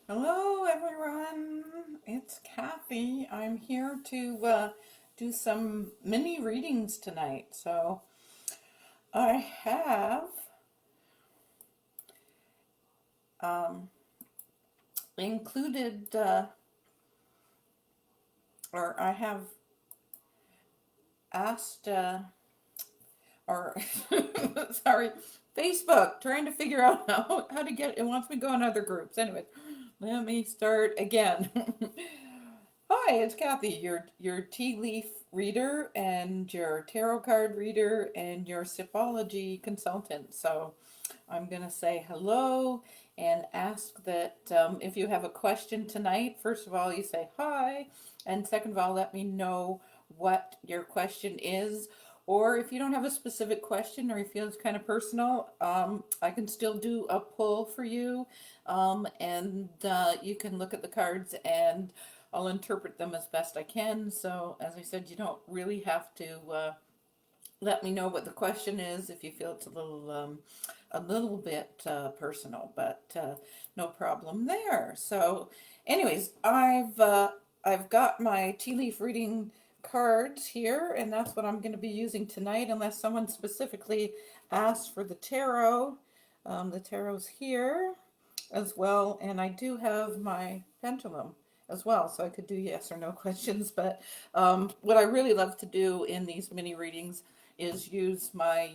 Hello, everyone. It's Kathy. I'm here to do some mini readings tonight. So I have um, included, or I have asked, or sorry, Facebook, trying to figure out how to get it wants me to go in other groups. Anyway, let me start again. Hi, it's Kathy, your tea leaf reader and your tarot card reader and your Sipology consultant. So I'm going to say hello and ask that if you have a question tonight, first of all, you say hi, and second of all, let me know what your question is. Or if you don't have a specific question or you feel it's kind of personal, I can still do a pull for you, and you can look at the cards and I'll interpret them as best I can. So, as I said, you don't really have to let me know what the question is if you feel it's a little bit personal, but no problem there. So, anyways, I've got my tea leaf reading cards here, and that's what I'm going to be using tonight, unless someone specifically asks for the tarot. The tarot's here as well, and I do have my pendulum as well, so I could do yes or no questions. But what I really love to do in these mini readings is use my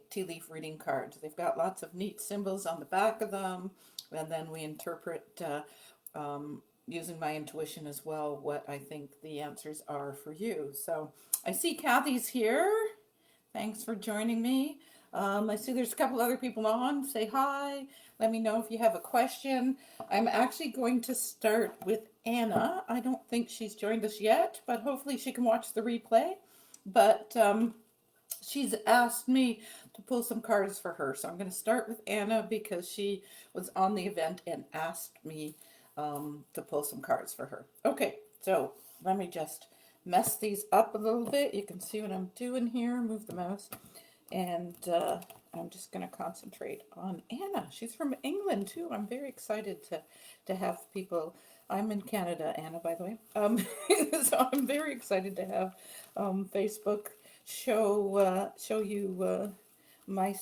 tea leaf reading cards. They've got lots of neat symbols on the back of them, and then we interpret using my intuition as well what I think the answers are for you. So I see Kathy's here. Thanks for joining me. I see there's a couple other people on. Say hi. Let me know if you have a question. I'm actually going to start with Anna. I don't think she's joined us yet, but hopefully she can watch the replay. But she's asked me to pull some cards for her. So I'm going to start with Anna because she was on the event and asked me to pull some cards for her. Okay, so let me just mess these up a little bit. You can see what I'm doing here. Move the mouse. And I'm just going to concentrate on Anna. She's from England too. I'm very excited to have people. I'm in Canada, Anna, by the way. So I'm very excited to have Facebook show you my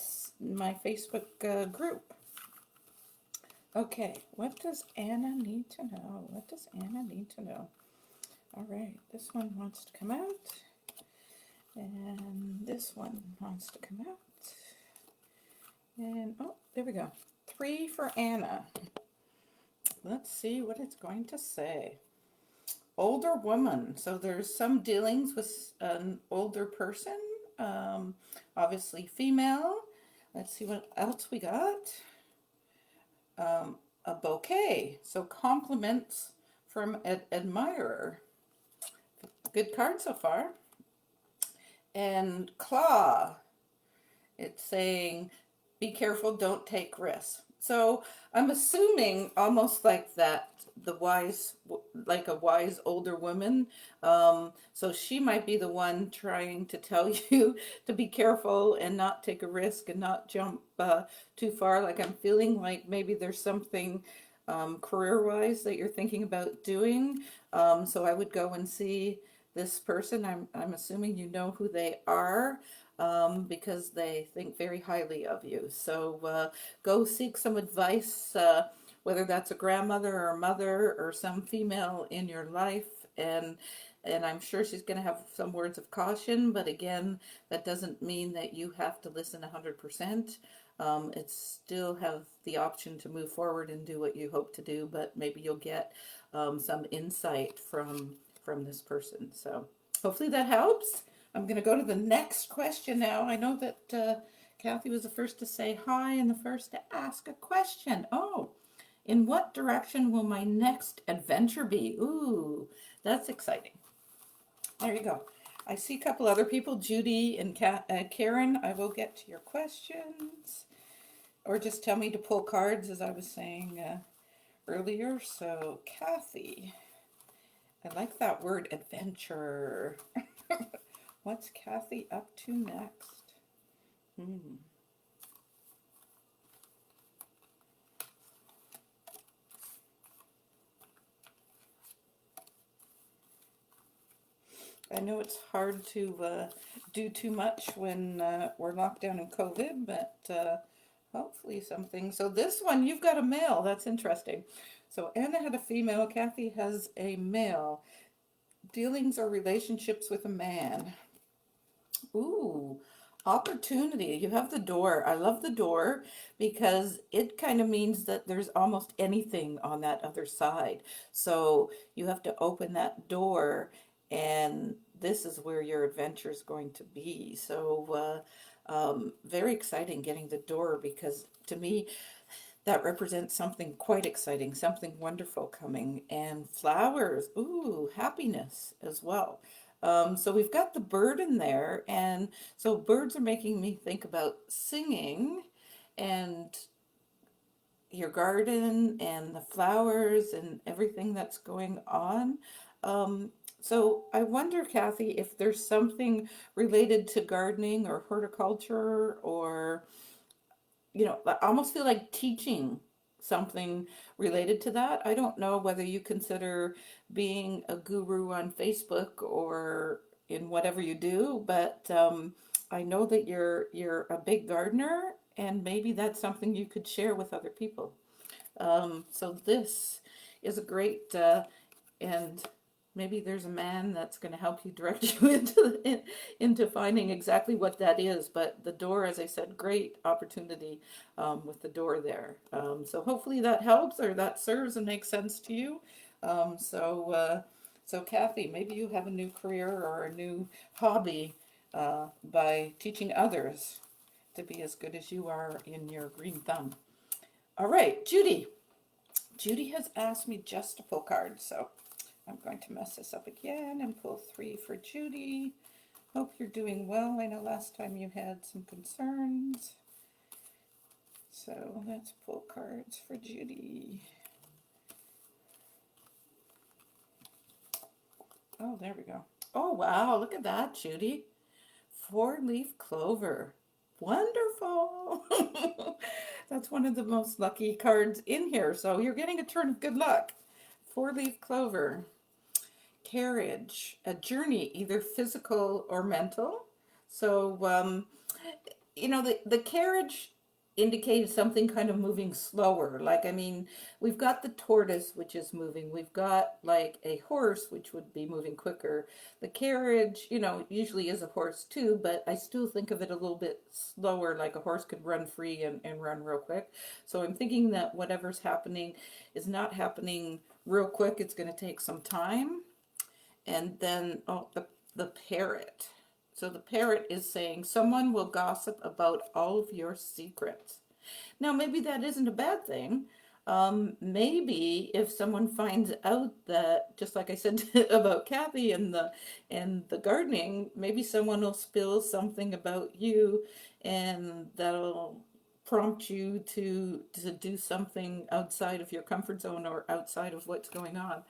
Facebook group. Okay, what does Anna need to know? What does Anna need to know? All right, this one wants to come out, and this one wants to come out. And oh, there we go. 3 for Anna. Let's see what it's going to say. Older woman. So there's some dealings with an older person, um, obviously female. Let's see what else we got. A bouquet. So compliments from an admirer. Good card so far. And claw. It's saying, be careful, don't take risks. So I'm assuming almost like that, the wise, like a wise older woman. So she might be the one trying to tell you to be careful and not take a risk and not jump too far. Like I'm feeling like maybe there's something career-wise that you're thinking about doing. So I would go and see this person. I'm assuming you know who they are, because they think very highly of you. So go seek some advice, whether that's a grandmother or a mother or some female in your life, and I'm sure she's going to have some words of caution. But again, that doesn't mean that you have to listen 100%. It's still have the option to move forward and do what you hope to do, but maybe you'll get some insight from this person. So hopefully that helps. I'm going to go to the next question now. I know that Kathy was the first to say hi and the first to ask a question. Oh, in what direction will my next adventure be? Ooh, that's exciting. There you go. I see a couple other people, Judy and Karen. I will get to your questions. Or just tell me to pull cards, as I was saying earlier. So, Kathy, I like that word, adventure. What's Kathy up to next? I know it's hard to do too much when we're locked down in COVID, but hopefully something. So this one, you've got a male. That's interesting. So Anna had a female. Kathy has a male. Dealings or relationships with a man. Ooh, opportunity. You have the door. I love the door because it kind of means that there's almost anything on that other side. So you have to open that door, and this is where your adventure is going to be. So, very exciting getting the door because to me, that represents something quite exciting, something wonderful coming, and flowers. Ooh, happiness as well. So we've got the bird in there, and so birds are making me think about singing and your garden and the flowers and everything that's going on. Um, so I wonder, Kathy, if there's something related to gardening or horticulture or I almost feel like teaching something related to that. I don't know whether you consider being a guru on Facebook or in whatever you do, but I know that you're a big gardener, and maybe that's something you could share with other people. So this is a great and maybe there's a man that's going to help you direct you into finding exactly what that is. But the door, as I said, great opportunity with the door there. So hopefully that helps or that serves and makes sense to you. So Kathy, maybe you have a new career or a new hobby by teaching others to be as good as you are in your green thumb. All right, Judy. Judy has asked me just to pull cards, so I'm going to mess this up again and pull 3 for Judy. Hope you're doing well. I know last time you had some concerns. So let's pull cards for Judy. Oh, there we go. Oh, wow. Look at that, Judy. 4-leaf clover. Wonderful. That's one of the most lucky cards in here. So you're getting a turn of good luck. 4-leaf clover. Carriage, a journey, either physical or mental. So, the carriage indicates something kind of moving slower. Like, I mean, we've got the tortoise, which is moving. We've got like a horse, which would be moving quicker. The carriage, usually is a horse too, but I still think of it a little bit slower, like a horse could run free and run real quick. So I'm thinking that whatever's happening is not happening real quick. It's going to take some time. And then, the parrot. So the parrot is saying, someone will gossip about all of your secrets. Now, maybe that isn't a bad thing. Maybe if someone finds out that, just like I said about Kathy and the gardening, maybe someone will spill something about you, and that'll prompt you to do something outside of your comfort zone or outside of what's going on.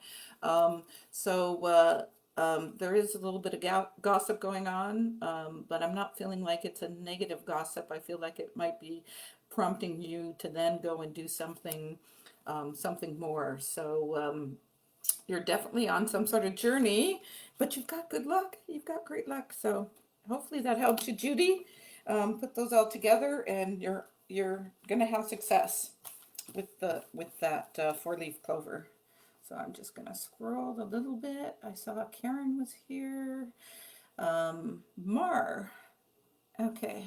There is a little bit of gossip going on, but I'm not feeling like it's a negative gossip. I feel like it might be prompting you to then go and do something more. So you're definitely on some sort of journey, but you've got good luck. You've got great luck. So hopefully that helps you, Judy. Put those all together, and you're gonna have success with that 4-leaf clover. So I'm just gonna scroll a little bit. I saw Karen was here. Mar. Okay.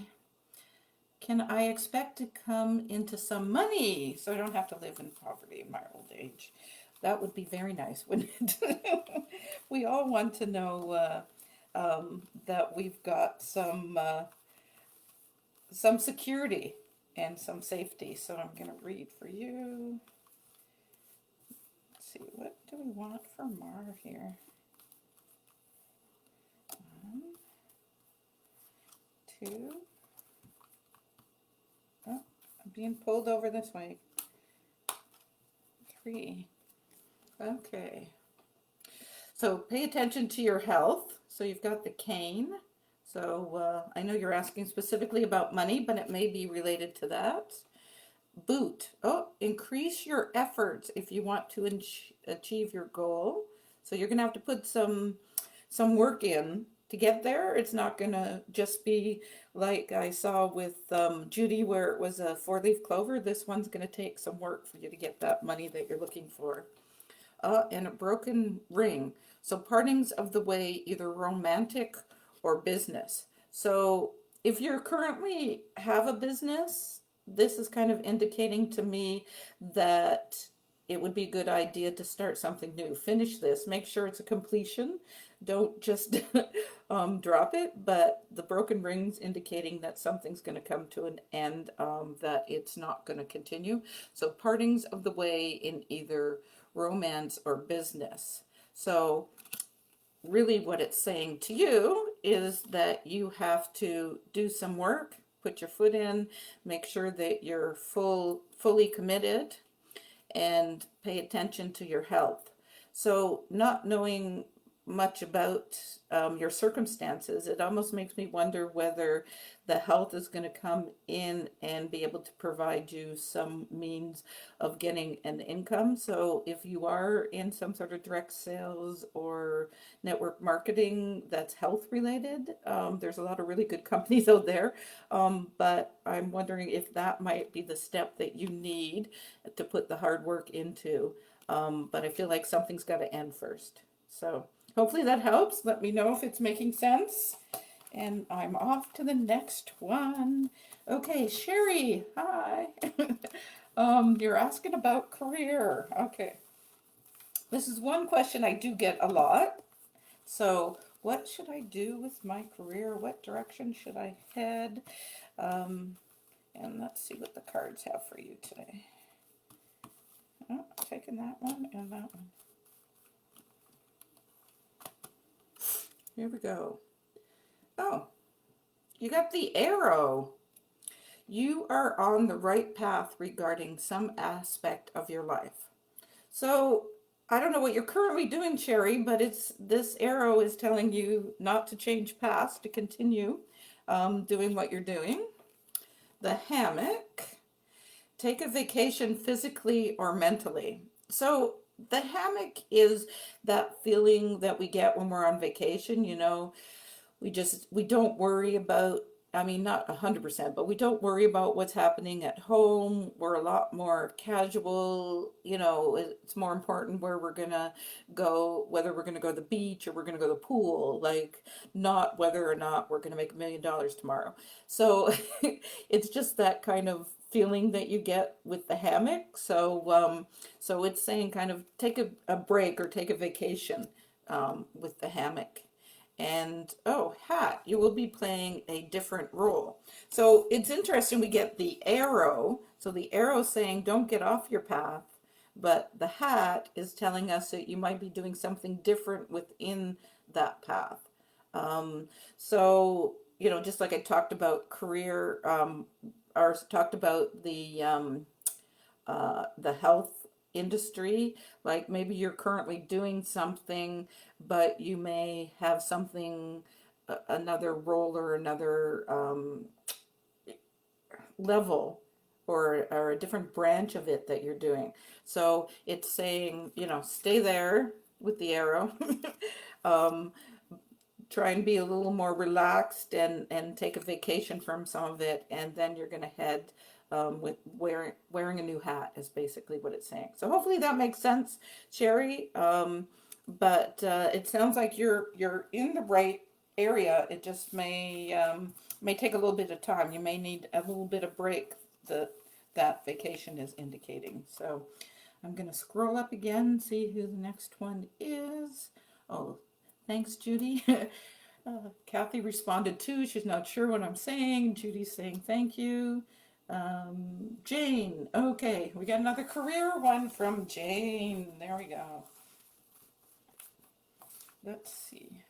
Can I expect to come into some money so I don't have to live in poverty in my old age? That would be very nice, wouldn't it? We all want to know that we've got some security and some safety. So I'm going to read for you. Let's see, what do we want for Mar here? 1, 2. Oh, I'm being pulled over this way. 3. Okay. So pay attention to your health. So you've got the cane. So I know you're asking specifically about money, but it may be related to that. Boot. Oh, increase your efforts if you want to achieve your goal. So you're going to have to put some some work in to get there. It's not going to just be like I saw with Judy, where it was a four-leaf clover. This one's going to take some work for you to get that money that you're looking for. And a broken ring. So partings of the way, either romantic or business. So if you currently have a business, this is kind of indicating to me that it would be a good idea to start something new. Finish this, make sure it's a completion. Don't just drop it. But the broken ring's indicating that something's going to come to an end, that it's not going to continue. So partings of the way in either romance or business. So really what it's saying to you is that you have to do some work, put your foot in, make sure that you're fully committed, and pay attention to your health. So not knowing much about your circumstances, it almost makes me wonder whether the health is going to come in and be able to provide you some means of getting an income. So if you are in some sort of direct sales or network marketing that's health related, there's a lot of really good companies out there. But I'm wondering if that might be the step that you need to put the hard work into. But I feel like something's got to end first. So hopefully that helps. Let me know if it's making sense. And I'm off to the next one. Okay, Sherry, hi. You're asking about career. Okay. This is one question I do get a lot. So what should I do with my career? What direction should I head? And let's see what the cards have for you today. Oh, taking that one and that one. Here we go. Oh, you got the arrow. You are on the right path regarding some aspect of your life. So I don't know what you're currently doing, Sherry, but this arrow is telling you not to change paths, to continue doing what you're doing. The hammock. Take a vacation physically or mentally. So the hammock is that feeling that we get when we're on vacation, we don't worry about, I mean, not 100%, but we don't worry about what's happening at home. We're a lot more casual. It's more important where we're gonna go, whether we're gonna go to the beach or we're gonna go to the pool, like not whether or not we're gonna make $1 million tomorrow. So it's just that kind of feeling that you get with the hammock. So it's saying kind of take a break or take a vacation with the hammock. And oh, hat, you will be playing a different role. So it's interesting, we get the arrow. So the arrow saying don't get off your path, but the hat is telling us that you might be doing something different within that path. So, just like I talked about career, or talked about the health industry, like maybe you're currently doing something, but you may have something, another role or another level or a different branch of it that you're doing. So it's saying, stay there with the arrow. um, Try and be a little more relaxed and take a vacation from some of it, and then you're going to head with wearing a new hat is basically what it's saying. So hopefully that makes sense, Sherry. But it sounds like you're in the right area. It just may take a little bit of time. You may need a little bit of break that vacation is indicating. So I'm going to scroll up again, see who the next one is. Oh, thanks, Judy. Kathy responded too. She's not sure what I'm saying. Judy's saying thank you. Jane. Okay, we got another career one from Jane. There we go. Let's see.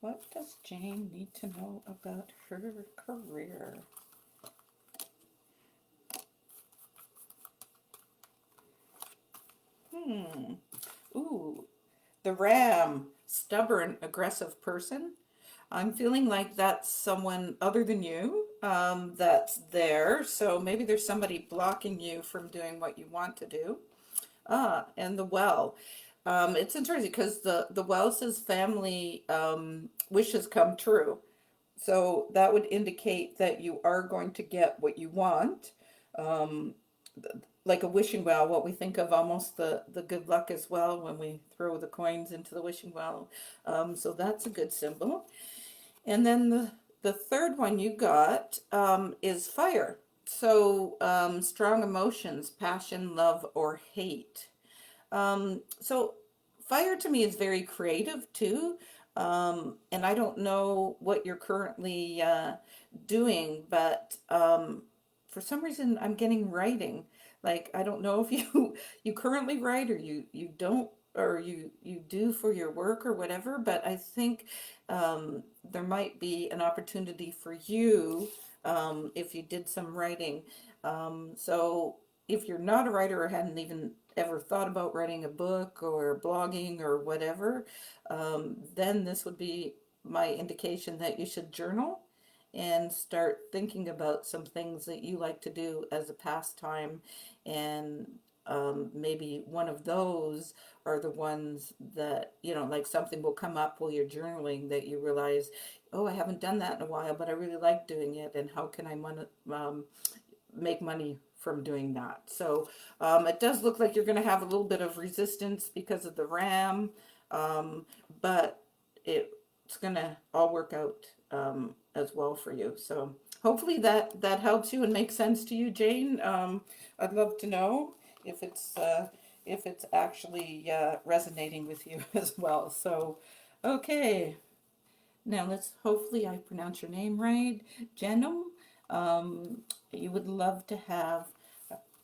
What does Jane need to know about her career? Ooh, the ram. Stubborn, aggressive person. I'm feeling like that's someone other than you that's there. So maybe there's somebody blocking you from doing what you want to do. And the well. It's interesting because the Wells' family wishes come true. So that would indicate that you are going to get what you want. Um, like a wishing well, what we think of almost the good luck as well when we throw the coins into the wishing well. So that's a good symbol. And then the third one you got is fire. So strong emotions, passion, love, or hate. So fire to me is very creative too. And I don't know what you're currently doing, but for some reason I'm getting writing. Like I don't know if you currently write or you don't or you do for your work or whatever, but I think there might be an opportunity for you if you did some writing. So if you're not a writer or hadn't even ever thought about writing a book or blogging or whatever, then this would be my indication that you should journal and start thinking about some things that you like to do as a pastime. And maybe one of those are the ones that, like something will come up while you're journaling that you realize, oh, I haven't done that in a while, but I really like doing it. And how can I make money from doing that? So it does look like you're going to have a little bit of resistance because of the RAM, but it's going to all work out as well for you. So hopefully that helps you and makes sense to you, Jane. I'd love to know if it's actually resonating with you as well. So, okay. Now let's hopefully I pronounce your name right. Jenum. You would love to have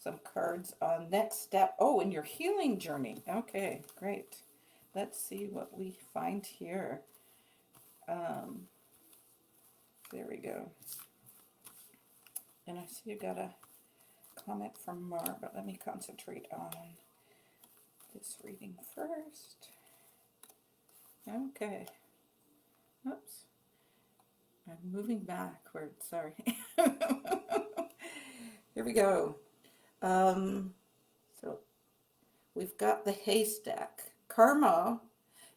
some cards on next step. Oh, in your healing journey. Okay, great. Let's see what we find here. Um, there we go. And I see you got a comment from Mar, but let me concentrate on this reading first. Okay. Oops. I'm moving backwards. Sorry. Here we go. Um, so we've got the haystack. Karma,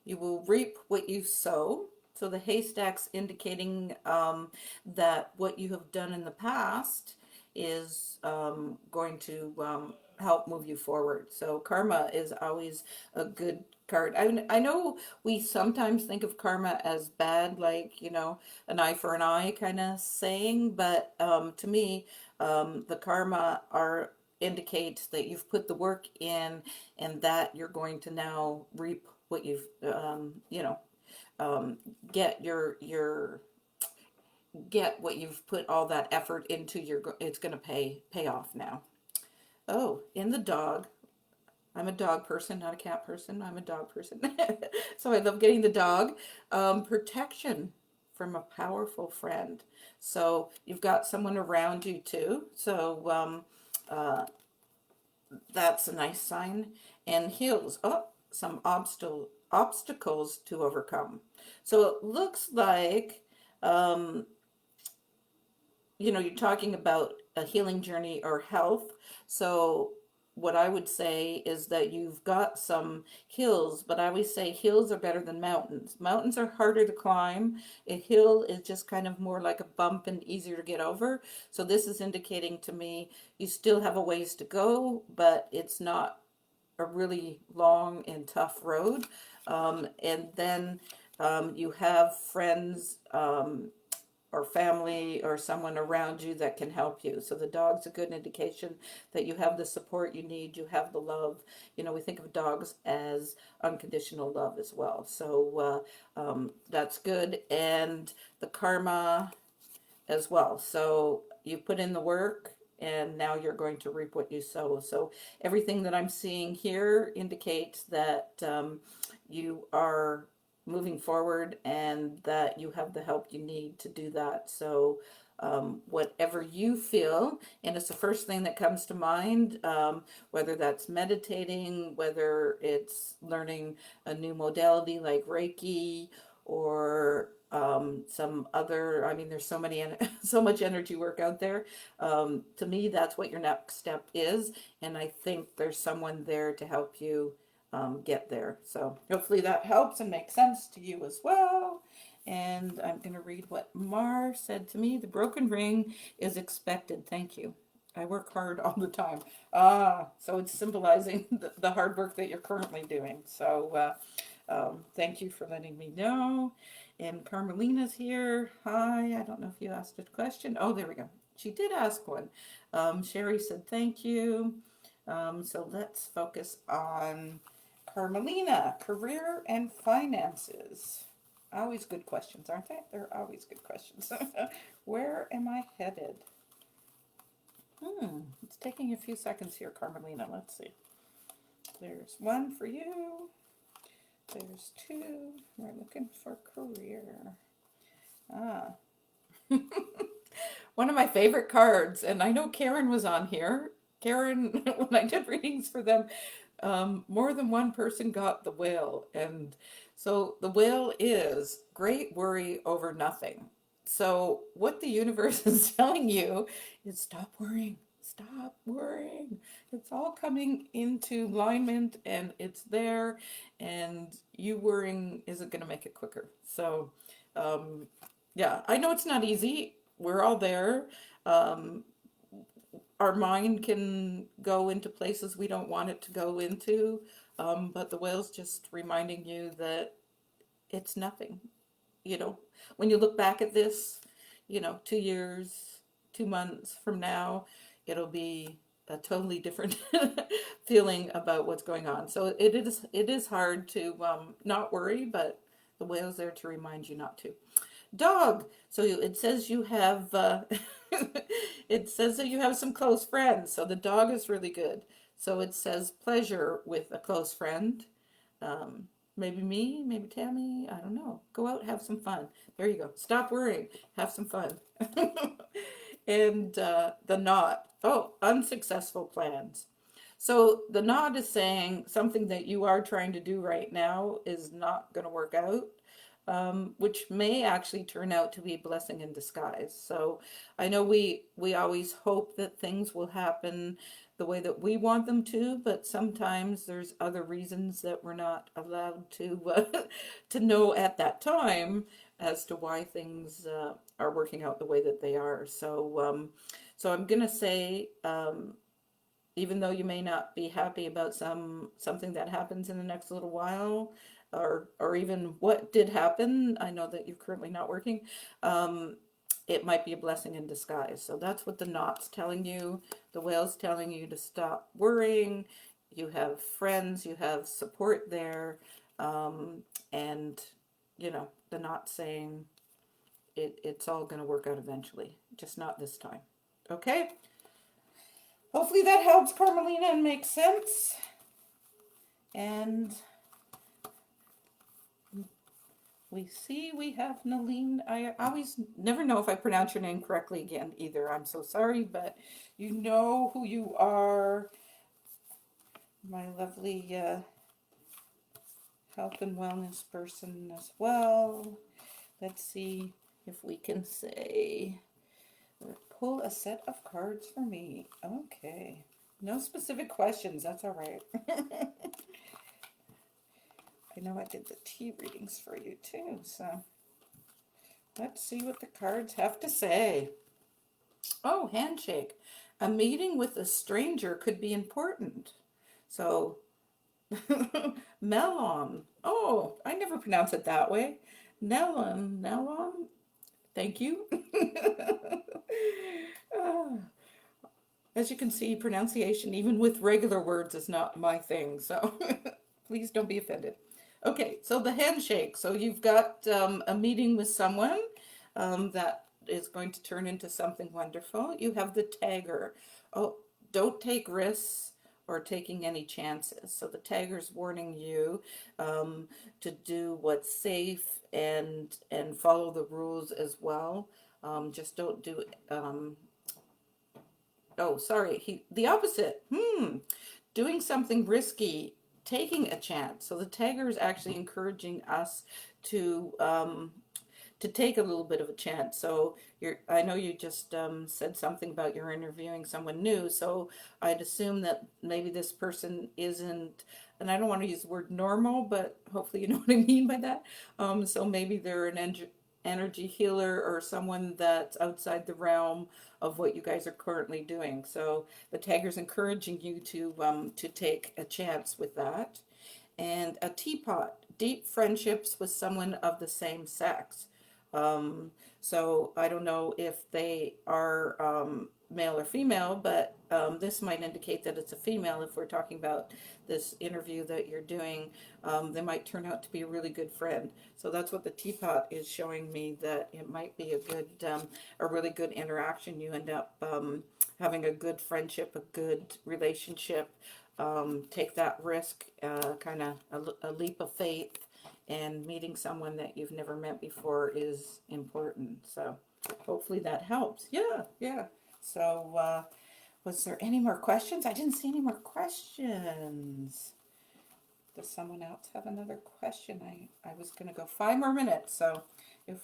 you will reap what you sow. So the haystack's indicating that what you have done in the past is going to help move you forward. So karma is always a good card. I know we sometimes think of karma as bad, like, an eye for an eye kind of saying, but to me, the karma are indicates that you've put the work in and that you're going to now reap what you've um, get your get what you've put all that effort into. It's going to pay off now. Oh, in the dog. I'm a dog person, not a cat person. I'm a dog person. So I love getting the dog. Protection from a powerful friend. So you've got someone around you too. So that's a nice sign. And heals. Oh, some obstacles to overcome. So it looks like you're talking about a healing journey or health. So what I would say is that you've got some hills, but I always say hills are better than mountains. Mountains are harder to climb. A hill is just kind of more like a bump and easier to get over. So this is indicating to me you still have a ways to go, but it's not a really long and tough road. And then you have friends or family or someone around you that can help you. So the dog's a good indication that you have the support you need, you have the love. We think of dogs as unconditional love as well. So that's good. And the karma as well. So you put in the work and now you're going to reap what you sow. So everything that I'm seeing here indicates that you are moving forward and that you have the help you need to do that. So whatever you feel, and it's the first thing that comes to mind, whether that's meditating, whether it's learning a new modality like Reiki or some other, there's so much energy work out there. To me, that's what your next step is. And I think there's someone there to help you get there. So hopefully that helps and makes sense to you as well. And I'm going to read what Mar said to me. The broken ring is expected. Thank you. I work hard all the time. So it's symbolizing the hard work that you're currently doing. So thank you for letting me know. And Carmelina's here. Hi. I don't know if you asked a question. Oh, there we go. She did ask one. Sherry said thank you. So let's focus on Carmelina, career and finances. Always good questions, aren't they? They're always good questions. Where am I headed? It's taking a few seconds here, Carmelina. Let's see. There's one for you. There's two. We're looking for career. Ah. One of my favorite cards, and I know Karen was on here. Karen, when I did readings for them, more than one person got the whale. And so the whale is great worry over nothing. So what the universe is telling you is stop worrying. Stop worrying. It's all coming into alignment and it's there, and you worrying isn't going to make it quicker. So, yeah, I know it's not easy. We're all there. Um, our mind can go into places we don't want it to go into, but the whale's just reminding you that it's nothing. You know, when you look back at this, 2 years, 2 months from now, it'll be a totally different feeling about what's going on. So it is hard to not worry, but the whale's there to remind you not to. Dog. So it says you have it says that you have some close friends. So the dog is really good. So it says pleasure with a close friend. Maybe me, maybe Tammy, I don't know. Go out, have some fun. There you go. Stop worrying, have some fun. And the knot. Oh, unsuccessful plans. So the knot is saying something that you are trying to do right now is not going to work out, which may actually turn out to be a blessing in disguise. So I know we always hope that things will happen the way that we want them to, but sometimes there's other reasons that we're not allowed to to know at that time as to why things are working out the way that they are. So I'm gonna say, even though you may not be happy about something that happens in the next little while, or even what did happen, I know that you're currently not working. It might be a blessing in disguise. So that's what the knot's telling you. The whale's telling you to stop worrying. You have friends, you have support there, and the knot saying it's all going to work out eventually, just not this time. Okay. Hopefully that helps, Carmelina, and makes sense. And we see we have Naleen. I always never know if I pronounce your name correctly again either. I'm so sorry, but you know who you are. My lovely health and wellness person as well. Let's see if we can say, pull a set of cards for me. Okay. No specific questions. That's all right. I know I did the tea readings for you too, so let's see what the cards have to say. Oh, handshake. A meeting with a stranger could be important. So, melon. Oh, I never pronounce it that way. Nelon. Thank you. As you can see, pronunciation, even with regular words, is not my thing, so please don't be offended. Okay, so the handshake. So you've got a meeting with someone that is going to turn into something wonderful. You have the tagger. Oh, don't take risks or taking any chances. So the tagger's warning you to do what's safe and follow the rules as well. Just don't do it. Oh, sorry. The opposite. Doing something risky, taking a chance. So the tagger is actually encouraging us to to take a little bit of a chance. So I know you just said something about you're interviewing someone new. So I'd assume that maybe this person isn't, and I don't want to use the word normal, but hopefully you know what I mean by that. So maybe they're an energy healer or someone that's outside the realm of what you guys are currently doing. So the tagger's encouraging you to take a chance with that. And a teapot, deep friendships with someone of the same sex. Um, so I don't know if they are male or female, but this might indicate that it's a female if we're talking about this interview that you're doing. They might turn out to be a really good friend. So that's what the teapot is showing me, that it might be a really good interaction. You end up having a good friendship, a good relationship. Take that risk, kind of a leap of faith, and meeting someone that you've never met before is important. So hopefully that helps. Yeah, yeah. So was there any more questions? I didn't see any more questions. Does someone else have another question? I was going to go 5 more minutes. So if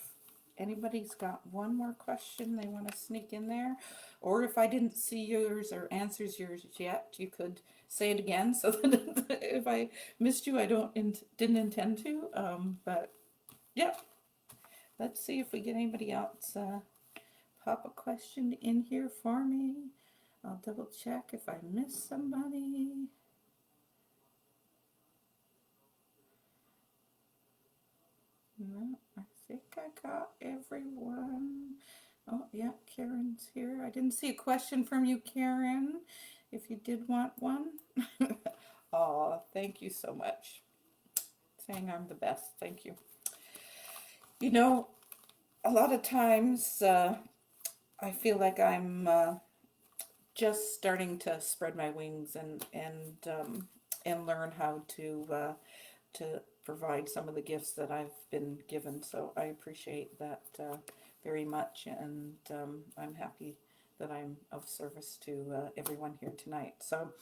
anybody's got one more question they want to sneak in there, or if I didn't see yours or answers yours yet, you could say it again so that if I missed you, I didn't intend to. But yeah, let's see if we get anybody else pop a question in here for me. I'll double check if I missed somebody. No, I think I got everyone. Oh, yeah, Karen's here. I didn't see a question from you, Karen, if you did want one. Oh, thank you so much. Saying I'm the best. Thank you. You know, a lot of times I feel like I'm just starting to spread my wings and learn how to provide some of the gifts that I've been given. So I appreciate that very much, and I'm happy that I'm of service to everyone here tonight. So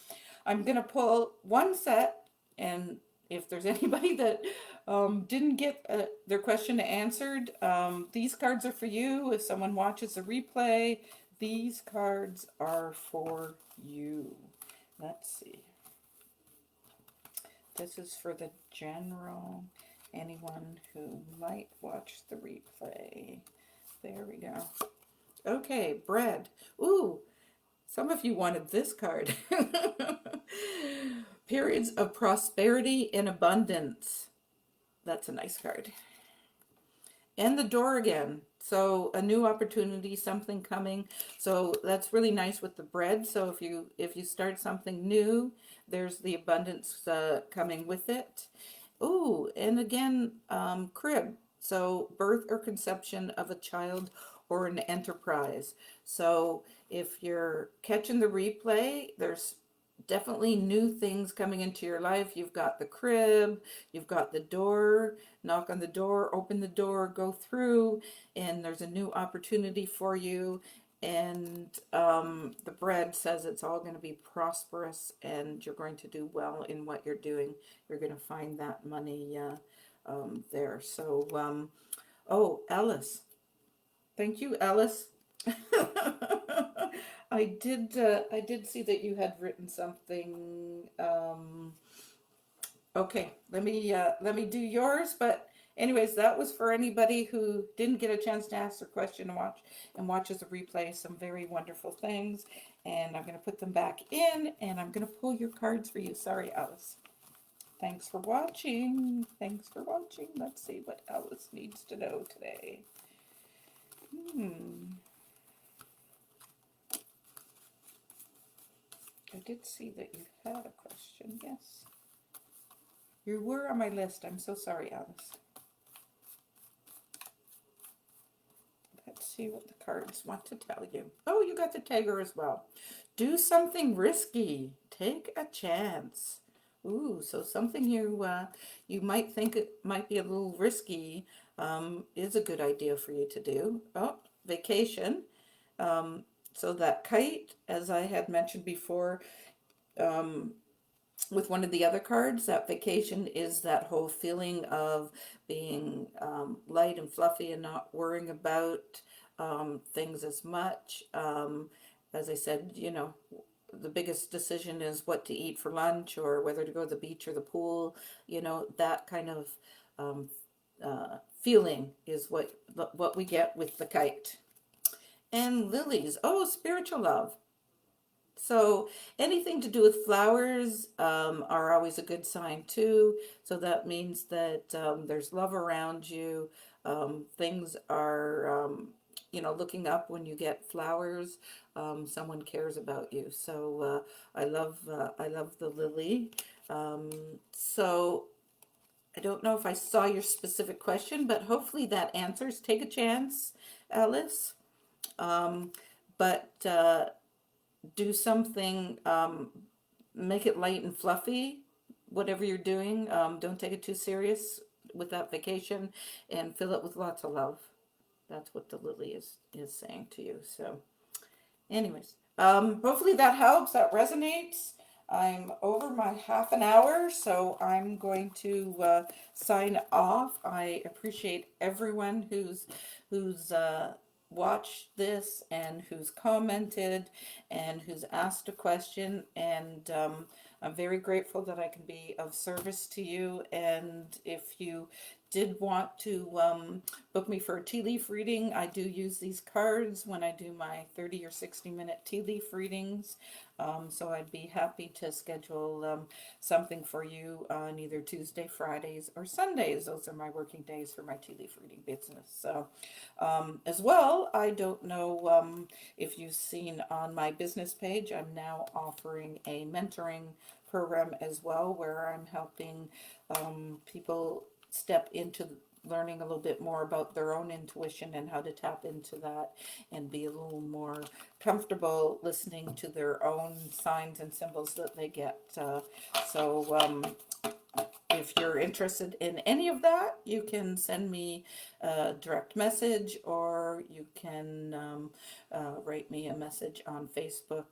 I'm going to pull one set, and if there's anybody that didn't get their question answered, these cards are for you. If someone watches the replay, these cards are for you. Let's see. This is for the general, anyone who might watch the replay. There we go. Okay, bread. Ooh, some of you wanted this card. Periods of prosperity and abundance. That's a nice card. And the door again. So a new opportunity, something coming. So that's really nice with the bread. So if you start something new, there's the abundance coming with it. Ooh, and again, crib. So birth or conception of a child or an enterprise. So if you're catching the replay, there's definitely new things coming into your life. You've got the crib, you've got the door, knock on the door, open the door, go through, and there's a new opportunity for you. And the bread says it's all going to be prosperous and you're going to do well in what you're doing. You're going to find that money there. So, oh, Alice. Thank you, Alice. I did see that you had written something. Okay, let me do yours. But anyways, that was for anybody who didn't get a chance to ask their question and watches the replay. Some very wonderful things, and I'm going to put them back in, and I'm going to pull your cards for you. Sorry, Alice. Thanks for watching. Thanks for watching. Let's see what Alice needs to know today. I did see that you had a question, yes. You were on my list. I'm so sorry, Alice. Let's see what the cards want to tell you. Oh, you got the Tagger as well. Do something risky. Take a chance. Ooh, so something you might think it might be a little risky is a good idea for you to do. Oh, vacation. So that kite, as I had mentioned before, with one of the other cards, that vacation is that whole feeling of being light and fluffy and not worrying about things as much. As I said, the biggest decision is what to eat for lunch or whether to go to the beach or the pool. That kind of um, feeling is what we get with the kite. And lilies, oh, spiritual love. So anything to do with flowers are always a good sign too. So that means that there's love around you. Things are, looking up when you get flowers. Someone cares about you. So I love the lily. Um, so I don't know if I saw your specific question, but hopefully that answers. Take a chance, Alice. Um, but do something, make it light and fluffy, whatever you're doing. Don't take it too serious with that vacation and fill it with lots of love. That's what the lily is saying to you. So, anyways, hopefully that helps, that resonates. I'm over my half an hour, so I'm going to sign off. I appreciate everyone who's watched this and who's commented and who's asked a question, and I'm very grateful that I can be of service to you. And if you did want to book me for a tea leaf reading, I do use these cards when I do my 30 or 60-minute tea leaf readings. So I'd be happy to schedule something for you on either Tuesday, Fridays, or Sundays. Those are my working days for my tea leaf reading business. So as well, I don't know if you've seen on my business page, I'm now offering a mentoring program as well, where I'm helping people step into learning a little bit more about their own intuition and how to tap into that and be a little more comfortable listening to their own signs and symbols that they get. So if you're interested in any of that, you can send me a direct message, or you can write me a message on Facebook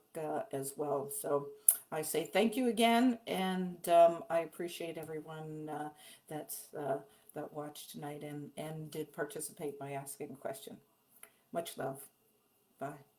as well. So I say thank you again, and I appreciate everyone that watched tonight and did participate by asking a question. Much love. Bye.